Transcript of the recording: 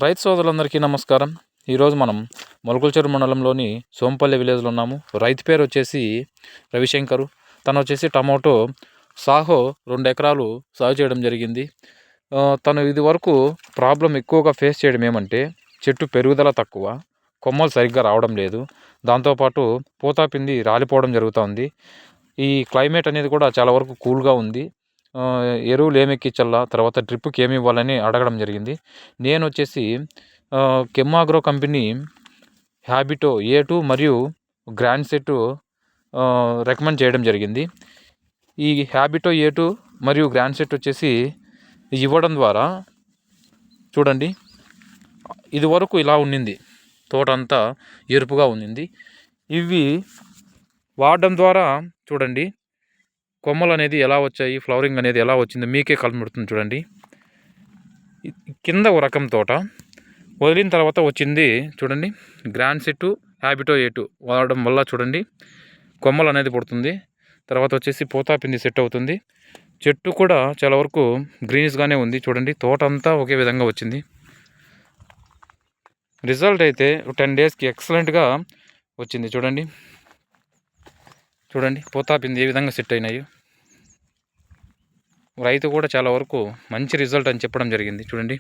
రైతు సోదరులందరికీ నమస్కారం. ఈరోజు మనం మొలకల్చెరు మండలంలోని సోంపల్లి విలేజ్లో ఉన్నాము. రైతు పేరు వచ్చేసి రవిశంకరు. తను వచ్చేసి టమాటో సాహో 2 ఎకరాలు సాగు చేయడం జరిగింది. తను ఇది వరకు ప్రాబ్లం ఎక్కువగా ఫేస్ చేయడం ఏమంటే చెట్టు పెరుగుదల తక్కువ, కొమ్మలు సరిగ్గా రావడం లేదు, దాంతోపాటు పూతాపిండి రాలిపోవడం జరుగుతుంది. ఈ క్లైమేట్ అనేది కూడా చాలా వరకు కూల్గా ఉంది. ఎరువులు ఏమి ఎక్కించాలా, తర్వాత డ్రిప్కి ఏమి ఇవ్వాలని అడగడం జరిగింది. నేను వచ్చేసి కెమ్మాగ్రో కంపెనీ హ్యాబిటో A2 మరియు గ్రాండ్ సెట్ రికమెండ్ చేయడం జరిగింది. ఈ హ్యాబిటో A2 మరియు గ్రాండ్ సెట్ వచ్చేసి ఇవ్వడం ద్వారా చూడండి, ఇది వరకు ఇలా ఉన్నింది, తోట అంతా ఎరుపుగా ఉన్నింది. ఇవి వాడడం ద్వారా చూడండి కొమ్మలు అనేది ఎలా వచ్చాయి, ఫ్లవరింగ్ అనేది ఎలా వచ్చిందో మీకే కనబడుతుంది. చూడండి, కింద ఒక రకం తోట వదిలిన తర్వాత వచ్చింది చూడండి గ్రాండ్ సెట్ హ్యాబిటో A2 వాడడం వల్ల చూడండి కొమ్మలు అనేది పుడుతుంది. తర్వాత వచ్చేసి పూతాపిండి సెట్ అవుతుంది. చెట్టు కూడా చాలా వరకు గ్రీనిష్గానే ఉంది. చూడండి, తోట అంతా ఒకే విధంగా వచ్చింది. రిజల్ట్ అయితే 10 డేస్కి ఎక్సలెంట్గా వచ్చింది. చూడండి పూతాపిండి ఏ విధంగా సెట్ అయినాయి. రైతు కూడా చాలా వరకు మంచి రిజల్ట్ అని చెప్పడం జరిగింది. చూడండి.